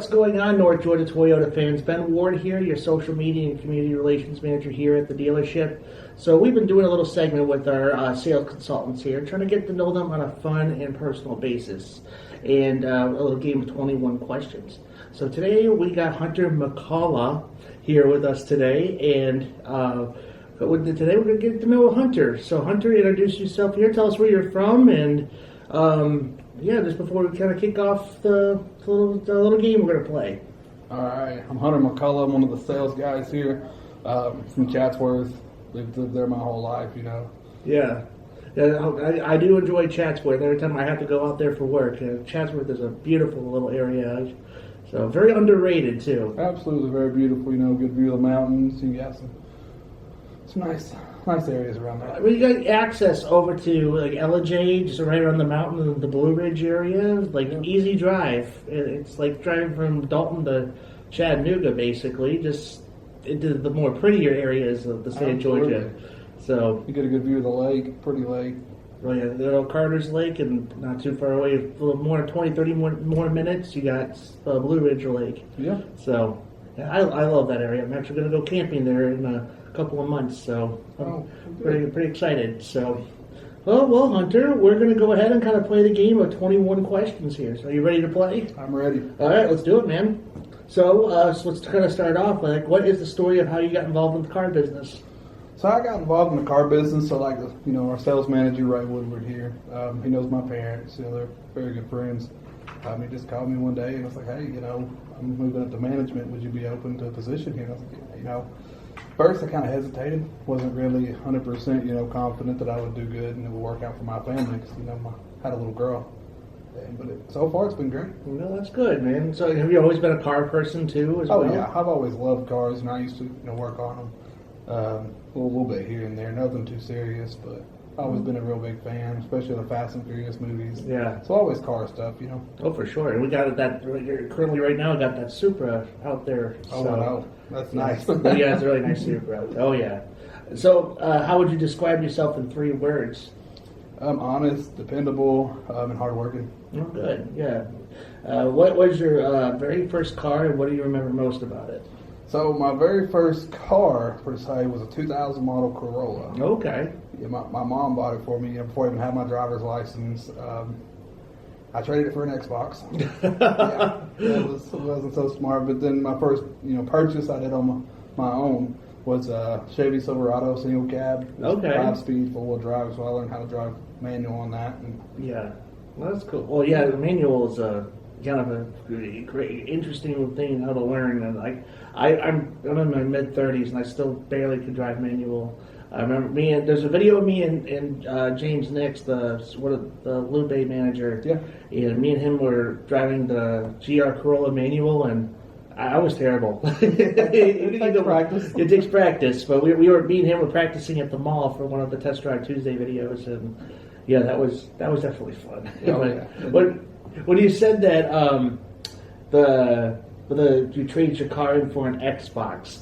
What's going on, North Georgia Toyota fans? Ben Ward here, your social media and community relations manager here at the dealership. So we've been doing a little segment with our sales consultants here, trying to get to know them on a fun and personal basis, and a little game of 21 questions. So today we got Hunter McCullough here with us today, and today we're going to get to know Hunter. So Hunter, introduce yourself here, tell us where you're from, and just before we kind of kick off the little game we're going to play. All right, I'm Hunter McCullough. I'm one of the sales guys here from Chatsworth. Lived there my whole life, you know. Yeah, I do enjoy Chatsworth. Every time I have to go out there for work, Chatsworth is a beautiful little area. So very underrated too. Absolutely, very beautiful. You know, good view of the mountains. You got some nice areas around there. Well, you got access over to like LJ, just right around the mountain, the Blue Ridge area. Like easy drive. It's like driving from Dalton to Chattanooga, basically, just into the more prettier areas of the state of Georgia. So you get a good view of the lake, pretty lake. Well, yeah, the little Carter's Lake, and not too far away, a little more, 20, 30 more minutes, you got Blue Ridge Lake. Yeah. So, yeah, I love that area. I'm actually going to go camping there in a couple of months, so I'm pretty excited. So, well, Hunter, we're going to go ahead and kind of play the game of 21 questions here. So, are you ready to play? I'm ready. All right, let's do it, man. So let's kind of start off. Like, what is the story of how you got involved in the car business? So I got involved in the car business. So our sales manager, Ray Woodward here, he knows my parents. You know, they're very good friends. He just called me one day and was like, hey, I'm moving up to management. Would you be open to a position here? And I was like, yeah, First I kind of hesitated. Wasn't really 100%, confident that I would do good and it would work out for my family because, I had a little girl. But so far it's been great. Well, that's good, man. So have you always been a car person too as well? Oh, yeah. I've always loved cars, and I used to work on them a little bit here and there. Nothing too serious, but I've always been a real big fan, especially the Fast and Furious movies. Yeah. So always car stuff, Oh, for sure. And we got that currently right now. Got that Supra out there. Oh, I know. That's nice. Yeah, it's a really nice Supra out there. Oh, yeah. So how would you describe yourself in 3 words? Honest, dependable, and hardworking. Oh, good. Yeah. What was your very first car, and what do you remember most about it? So my very first car, per se, was a 2000 model Corolla. Okay. Yeah, my mom bought it for me before I even had my driver's license. I traded it for an Xbox. It wasn't so smart. But then my first, purchase I did on my own was a Chevy Silverado single cab. Okay. 5-speed, 4-wheel drive. So I learned how to drive manual on that. Yeah. Well, that's cool. Well, yeah, the manual is kind of a great, interesting thing how to learn. And I'm in my mid-30s and I still barely could drive manual. I remember there's a video of me and James Nix, the Blue Bay manager. Yeah. And me and him were driving the GR Corolla manual, and I was terrible. It takes practice. It takes practice, but me and him were practicing at the mall for one of the Test Drive Tuesday videos, and yeah, that was definitely fun. Oh, yeah. When you said that you traded your car in for an Xbox,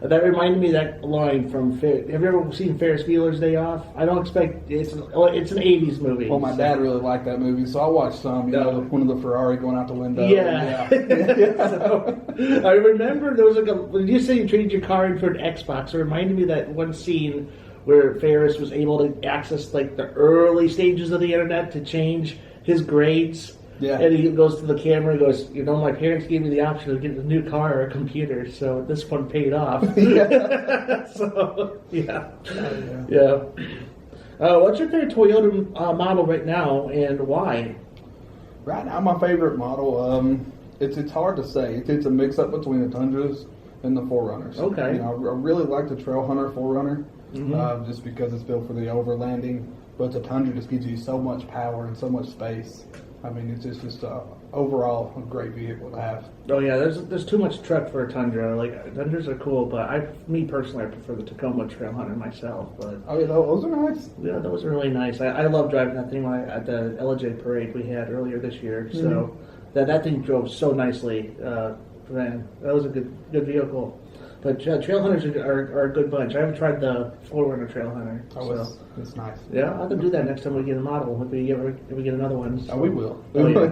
that reminded me of that line from have you ever seen Ferris Bueller's Day Off? I don't expect it's an 80s movie. Well, my dad really liked that movie, so I watched some. One of the Ferrari going out the window. Yeah. So, I remember there was when you say you traded your car in for an Xbox, it reminded me of that one scene where Ferris was able to access the early stages of the internet to change his grades. Yeah. And he goes to the camera and goes, my parents gave me the option of getting a new car or a computer, so this one paid off. So, yeah. Yeah. What's your favorite Toyota model right now, and why? Right now, my favorite model, it's hard to say. It's a mix-up between the Tundras and the 4Runners. Okay. I really like the Trailhunter 4Runner, just because it's built for the overlanding, but the Tundra just gives you so much power and so much space. I mean, it's just overall a great vehicle to have. Oh yeah, there's too much truck for a Tundra. Tundras are cool, but me personally, I prefer the Tacoma Trailhunter myself. But oh yeah, those are nice. Yeah, those are really nice. I love driving that thing at the LJ parade we had earlier this year. So that thing drove so nicely. Man, that was a good vehicle. But Trailhunters are a good bunch. I haven't tried the 4Runner Trailhunter. Oh, it's nice. Yeah, I'll have to do that next time we get a model. If we get another one. So. Oh, we will. Oh, yeah.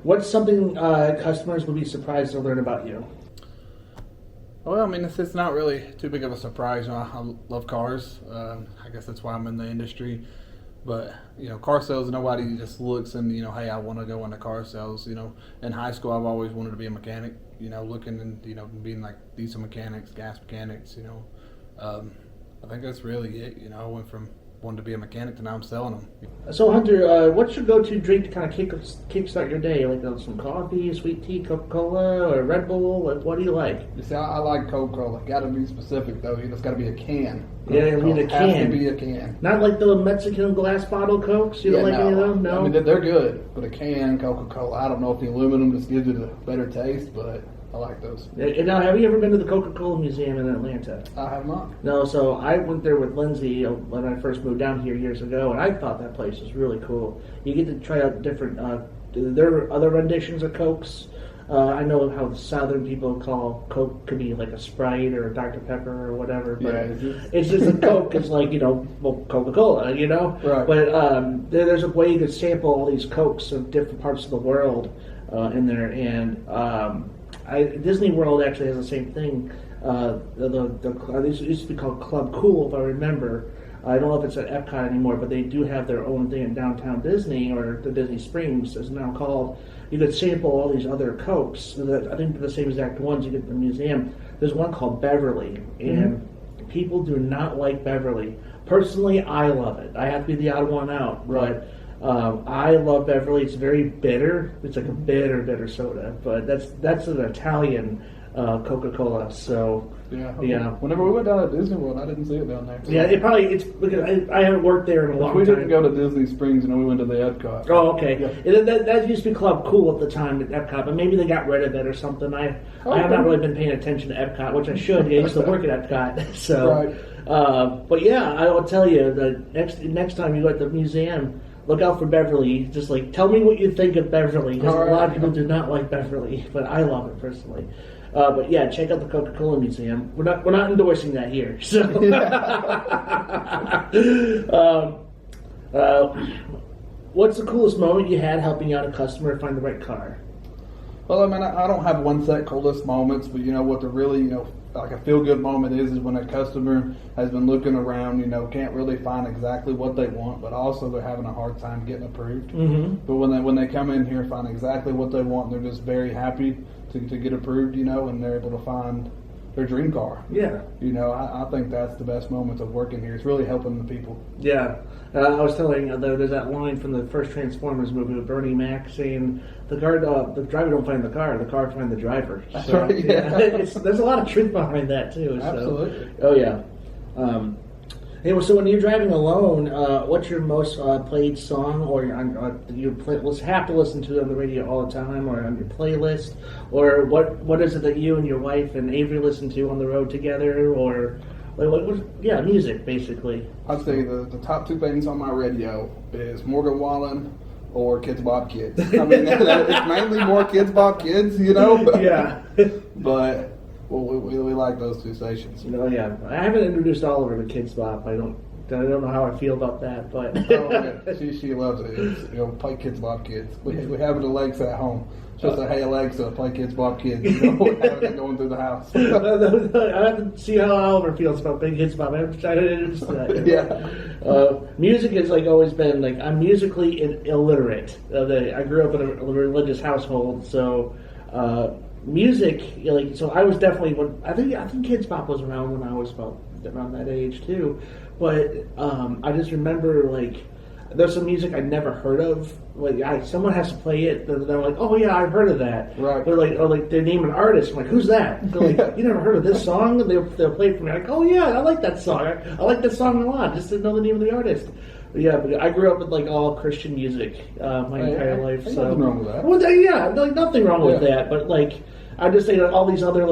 What's something customers would be surprised to learn about you? Well, I mean, it's not really too big of a surprise. You know, I love cars. I guess that's why I'm in the industry. But, you know, car sales, nobody just looks and, you know, hey, I want to go into car sales. You know, in high school, I've always wanted to be a mechanic, you know, looking and, you know, being like diesel mechanics, gas mechanics, you know. I think that's really it. You know, I went from wanting to be a mechanic to now I'm selling them. So Hunter, what's your go-to drink to kind of kickstart your day? Like some coffee, sweet tea, Coca-Cola, or Red Bull? What do you like? You see, I like Coca-Cola. Got to be specific though. It's got to be a can. Yeah, you need a can. Has to be a can. Not like the Mexican glass bottle Cokes. You don't like any of them? No. I mean, they're good, but a can Coca-Cola. I don't know if the aluminum just gives it a better taste, but I like those. Now, have you ever been to the Coca-Cola Museum in Atlanta? I have not. No, so I went there with Lindsay when I first moved down here years ago, and I thought that place was really cool. You get to try out different, there are other renditions of Cokes. I know how the Southern people call Coke could be like a Sprite or a Dr. Pepper or whatever, but it's just a Coke. It's like, you know, well, Coca-Cola, you know? Right. But there's a way you could sample all these Cokes of different parts of the world in there, and Disney World actually has the same thing. This used to be called Club Cool, if I remember. I don't know if it's at Epcot anymore, but they do have their own thing in downtown Disney, or the Disney Springs, as now called. You could sample all these other Cokes. I think they're the same exact ones you get in the museum. There's one called Beverly, and people do not like Beverly. Personally, I love it. I have to be the odd one out, Right. But I love Beverly. It's very bitter. It's like a bitter soda, but that's an Italian Coca-Cola. So yeah. Whenever we went down to Disney World, I didn't see it down there. So. Yeah, it's because I haven't worked there in a long time. We didn't go to Disney Springs, and then we went to the Epcot. Oh, okay. Yeah. That used to be Club Cool at the time at Epcot, but maybe they got rid of it or something. I have not really been paying attention to Epcot, which I should. I used to work at Epcot, so. Right. But yeah, I will tell you the next time you go to the museum, look out for Beverly. Just like tell me what you think of Beverly, because a lot of people do not like Beverly, but I love it personally. But yeah, check out the Coca-Cola Museum. We're not endorsing that here. So, what's the coolest moment you had helping out a customer find the right car? Well, I mean, I don't have one set coolest moments, but you know what the really, you know, like a feel-good moment is when a customer has been looking around, you know, can't really find exactly what they want, but also they're having a hard time getting approved. Mm-hmm. But when they come in here, find exactly what they want, they're just very happy to get approved, you know, and they're able to find their dream car. Yeah. You know, I think that's the best moments of working here. It's really helping the people. Yeah. I was telling there's that line from the first Transformers movie with Bernie Mac saying the driver don't find the car find the driver. That's so, right, yeah. There's a lot of truth behind that too. Absolutely. So. Oh yeah. Hey, so when you're driving alone, what's your most played song, or you have to listen to it on the radio all the time, or on your playlist, or what is it that you and your wife and Avery listen to on the road together, or music basically? I'd say the top two things on my radio is Morgan Wallen or Kids Bob Kids. I mean, it's mainly more Kids Bob Kids, you know. Yeah. But. Well, we like those two stations. Oh yeah, I haven't introduced Oliver to Kids Bop. I don't know how I feel about that, but she loves it. It's, you know, play Kids Bop Kids. We have it Alexa at home. She'll say, "Hey Alexa, play Kids Bop Kids." You know, having it going through the house. I have to see how Oliver feels about playing Kids Bop. I haven't tried to introduce that. Yeah. Music has always been I'm musically illiterate. I grew up in a religious household, so. Music, so I was definitely I think Kids Bop was around when I was about around that age too, but I just remember there's some music I'd never heard of. Someone has to play it, they're like, oh yeah, I've heard of that. Right. They're like they name an artist. I'm like, who's that? They're like, you never heard of this song? And they'll play it for me. I'm like, oh yeah, I like that song. I like that song a lot. Just didn't know the name of the artist. Yeah, but I grew up with all Christian music my entire life. So nothing wrong with that. Well, yeah, nothing wrong with that. But I just say that all these other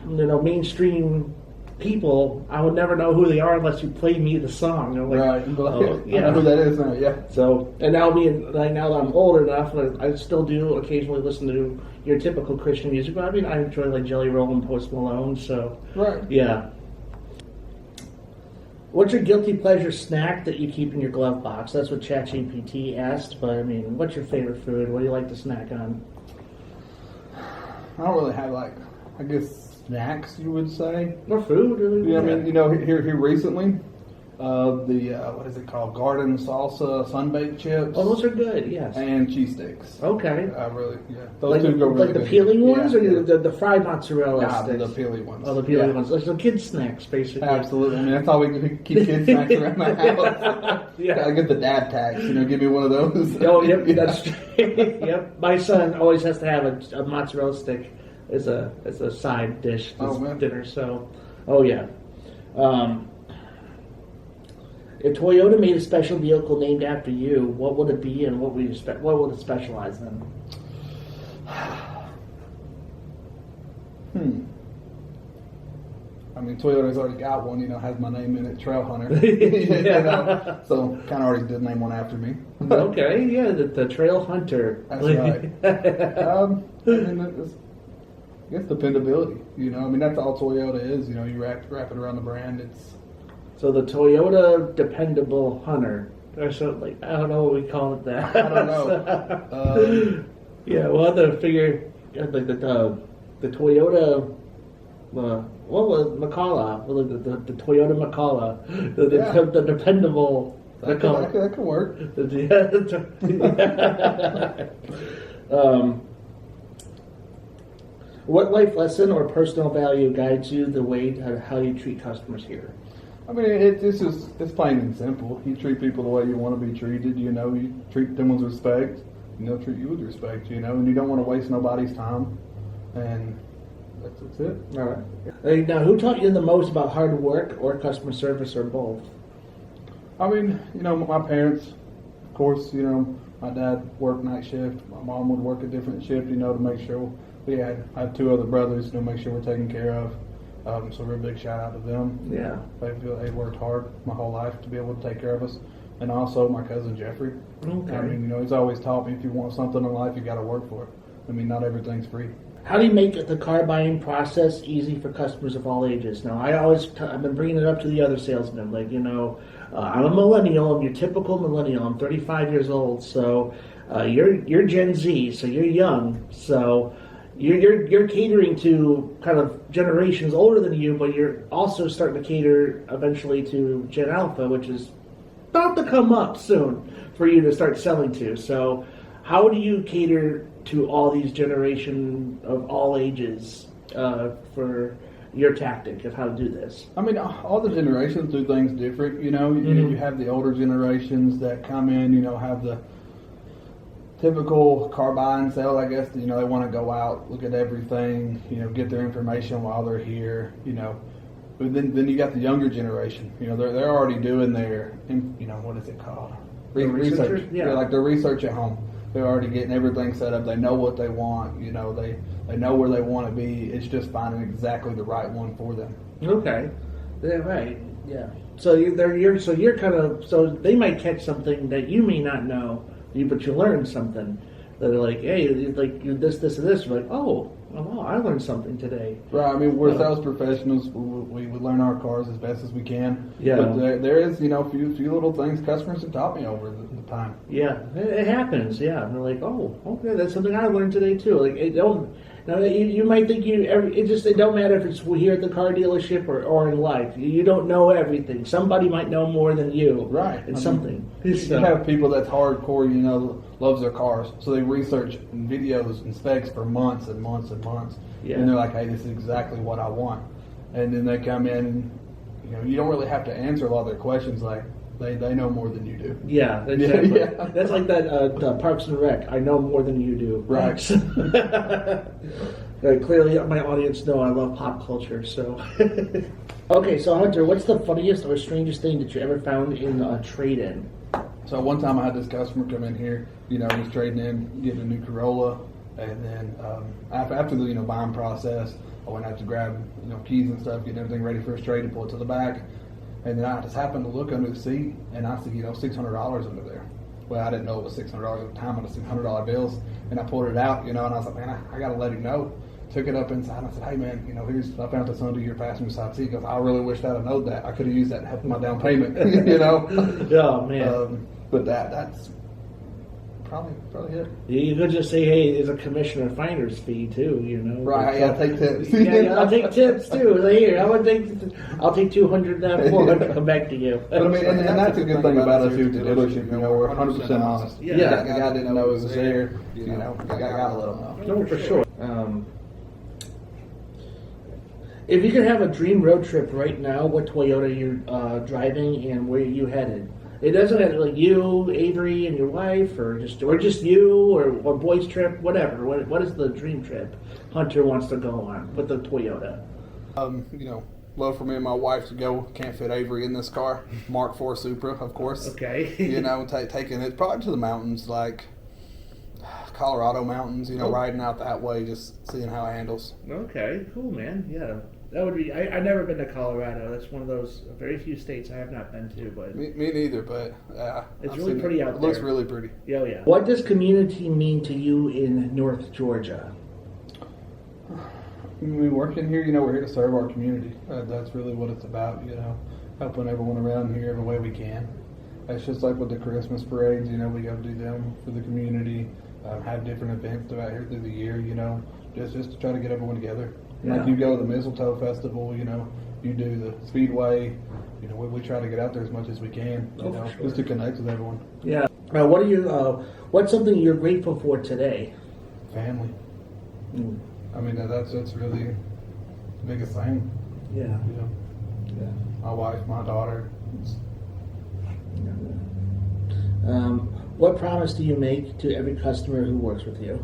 mainstream people, I would never know who they are unless you played me the song. Right. Oh, yeah. I know who that is now. Yeah. So now now that I'm older enough, I still do occasionally listen to your typical Christian music. But I mean, I enjoy Jelly Roll and Post Malone. So right. Yeah. What's your guilty pleasure snack that you keep in your glove box? That's what ChatGPT asked, but I mean, what's your favorite food? What do you like to snack on? I don't really have like, I guess, snacks, you would say. Or food. Or, Yeah, I mean, you know, here recently, what is it called? Garden salsa sunbaked chips. Oh, those are good. Yes. And cheese sticks. Okay. I really, yeah. Like, Those two go really like the good. peeling ones, Yeah, or yeah. the fried mozzarella Nah, sticks? the peely ones. Oh, the peely Yeah. ones. Like the kids' snacks, basically. Absolutely. I mean, that's all we can keep kids snacks around my house. Yeah. Gotta get the dad tax, you know, give me one of those. Oh, yep, Yeah. that's true. Yep. My son always has to have a mozzarella stick as a side dish Oh, man. dinner. So, oh yeah. If Toyota made a special vehicle named after you, what would it be, and what would it specialize in? I mean, Toyota's already got one, you know, has my name in it, Trail Hunter. You know? So, kind of already did name one after me. Okay, yeah, the Trail Hunter. That's right. I mean, I guess dependability, you know. I mean, that's all Toyota is, you know. You wrap it around the brand. It's So the Toyota Dependable Hunter, or something like, I don't know what we call it that. I don't know. Yeah, we'll have to figure like the Toyota. What was Macala? Well, the Toyota Macala, the dependable. That could work. What life lesson or personal value guides you the way to how you treat customers here? I mean, it's plain and simple. You treat people the way you want to be treated. You know, you treat them with respect, and they'll treat you with respect. You know, and you don't want to waste nobody's time. And that's it. All right. Hey, now, who taught you the most about hard work or customer service, or both? I mean, you know, my parents, of course, you know, my dad worked night shift. My mom would work a different shift, you know, to make sure I had two other brothers, you know, make sure we're taken care of. So real big shout out to them. Yeah. They worked hard my whole life to be able to take care of us. And also my cousin Jeffrey. Okay. I mean, you know, he's always taught me if you want something in life, you got to work for it. I mean, not everything's free. How do you make the car buying process easy for customers of all ages? Now, I've been bringing it up to the other salesmen. Like, you know, I'm a millennial. I'm your typical millennial. I'm 35 years old. So you're Gen Z. So you're young. So you're catering to kind of generations older than you, but you're also starting to cater eventually to Gen Alpha, which is about to come up soon for you to start selling to. So how do you cater to all these generation of all ages for your tactic of how to do this? I mean, all the generations do things different. You know, you have the older generations that come in, you know, have the typical car buy and sell, I guess. You know, they want to go out, look at everything, you know, get their information while they're here, you know. But then you got the younger generation. You know, they're already doing their, you know, what is it called? Research. Yeah, like their research at home. They're already getting everything set up. They know what they want. You know, they know where they want to be. It's just finding exactly the right one for them. Okay, yeah, right, yeah. So you're kind of, so they might catch something that you may not know, but you learn something. That are like, hey, like this, and this. You're like, oh, wow, I learned something today. Right. I mean, we're sales professionals. We learn our cars as best as we can. Yeah. But there is, you know, a few little things customers have taught me over the time. Yeah, it happens. Yeah, and they're like, oh, okay, that's something I learned today too. Like, it don't. Now you might think it don't matter if it's here at the car dealership or in life. You don't know everything. Somebody might know more than you. Right. It's something. You have people that's hardcore, you know, loves their cars, so they research videos and specs for months and months and months. Yeah. And they're like, hey, this is exactly what I want. And then they come in and, you know, you don't really have to answer a lot of their questions. Like, they know more than you do. Yeah, exactly. Yeah. That's like that Parks and Rec. I know more than you do. Right. Clearly, my audience know I love pop culture. So, okay. So, Hunter, what's the funniest or strangest thing that you ever found in a trade-in? So one time I had this customer come in here. You know, he's trading in, getting a new Corolla, and then after the buying process, I went out to grab keys and stuff, getting everything ready for his trade to pull it to the back. And then I just happened to look under the seat, and I see, $600 under there. Well, I didn't know it was $600 at the time on the $600 bills, and I pulled it out, and I was like, man, I got to let him know. Took it up inside, and I said, hey, man, I found this under your passenger side seat. He goes, I really wish I'd have known that. I could have used that to help my down payment, Oh, man. But that's Probably it. You could just say, hey, there's a commission or finder's fee too, you know. Right, yeah, take tips. Yeah, I'll take tips too. Like, here, I'll take 200, 400, come back to you. But I mean, and that's a good thing about us here at the dealership. You know, we're 100% honest. Yeah. The guy didn't know it was there. You know, I gotta let him know. No, for sure. If you could have a dream road trip right now, what Toyota you're driving and where you headed? It doesn't have like you, Avery, and your wife, or just you, or boys trip, whatever. What is the dream trip Hunter wants to go on with the Toyota? You know, love for me and my wife to go. Can't fit Avery in this car. Mark IV Supra, of course. Okay. You know, taking it probably to the mountains, like Colorado mountains. You know, riding out that way, just seeing how it handles. Okay, cool, man. Yeah. That would be. I've never been to Colorado. That's one of those very few states I have not been to. But me neither. But it's really pretty out there. It looks really pretty. Yeah, yeah. What does community mean to you in North Georgia? When we work in here, you know, we're here to serve our community. That's really what it's about. You know, helping everyone around here every way we can. It's just like with the Christmas parades. You know, we go do them for the community. Have different events throughout here through the year. You know, just to try to get everyone together. Yeah. Like you go to the Mistletoe Festival, you know, you do the Speedway, you know, we try to get out there as much as we can, you know, just to connect with everyone. Yeah. What's something you're grateful for today? Family. I mean, that's really the biggest thing. Yeah. You know? Yeah. My wife, my daughter. What promise do you make to every customer who works with you?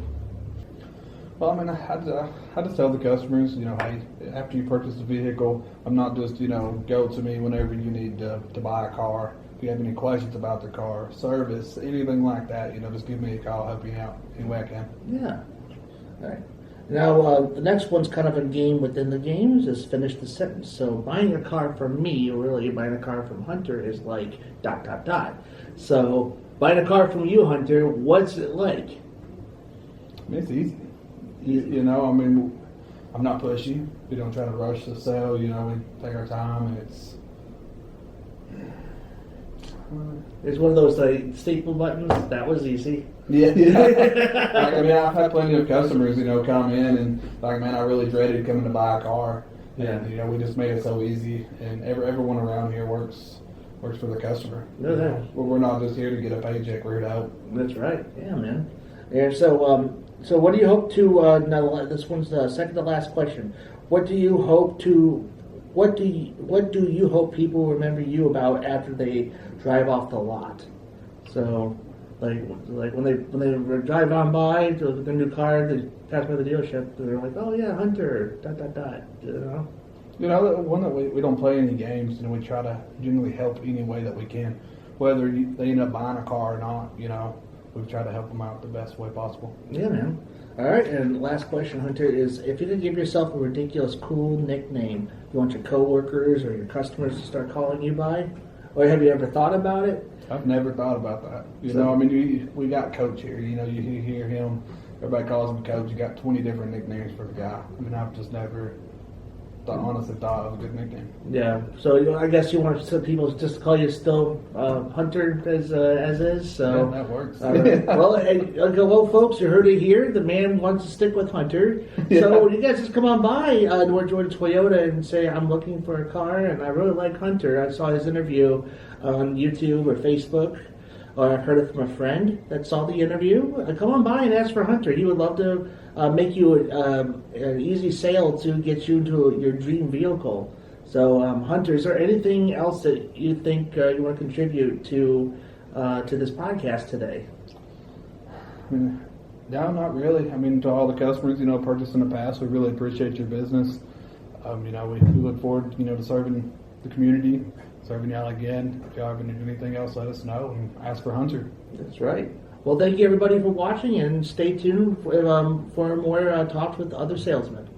Well, I mean, I just tell the customers, you know, hey, after you purchase the vehicle, I'm not just, you know, go to me whenever you need to buy a car. If you have any questions about the car, service, anything like that, you know, just give me a call, help you out any way I can. Yeah. All right. Now, the next one's kind of a game within the games is finish the sentence. So buying a car from me, or really buying a car from Hunter, is like ... So buying a car from you, Hunter, what's it like? I mean, it's easy. You know, I mean, I'm not pushy. We don't try to rush the sale. You know, we take our time, and it's one of those staple buttons. That was easy. Yeah. Like, I mean, I've had plenty of customers, you know, come in and like, man, I really dreaded coming to buy a car. Yeah. And, you know, we just made it so easy, and everyone around here works for the customer. No, no. We're not just here to get a paycheck. We're here to help. That's right. Yeah, man. Yeah. So what do you hope to? Now, this one's the second to last question. What do you hope people remember you about after they drive off the lot? So, like when they drive on by to their new car, they pass by the dealership, they're like, oh yeah, Hunter, ... You know. You know, one that we don't play any games, and we try to generally help any way that we can, whether they end up buying a car or not. You know. We've tried to help them out the best way possible. Yeah, man. All right, and last question, Hunter, is if you could give yourself a ridiculous, cool nickname, you want your coworkers or your customers to start calling you by? Or have you ever thought about it? I've never thought about that. You know, I mean, we got Coach here. You know, you hear him, everybody calls him Coach. You got 20 different nicknames for the guy. I mean, I've just never honestly thought of a good nickname. Yeah, so I guess you want some people just call you still Hunter as is. So yeah, that works. Well, folks, you heard it here. The man wants to stick with Hunter. Yeah. So you guys just come on by North Georgia Toyota and say, I'm looking for a car, and I really like Hunter. I saw his interview on YouTube or Facebook, or I've heard it from a friend that saw the interview. Come on by and ask for Hunter. He would love to make you an easy sale to get you into your dream vehicle. So, Hunter, is there anything else that you think you want to contribute to this podcast today? No, not really. I mean, to all the customers, you know, purchased in the past, we really appreciate your business. You know, we look forward, you know, to serving the community, serving y'all again. If y'all have anything else, let us know and ask for Hunter. That's right. Well, thank you everybody for watching, and stay tuned for more talks with other salesmen.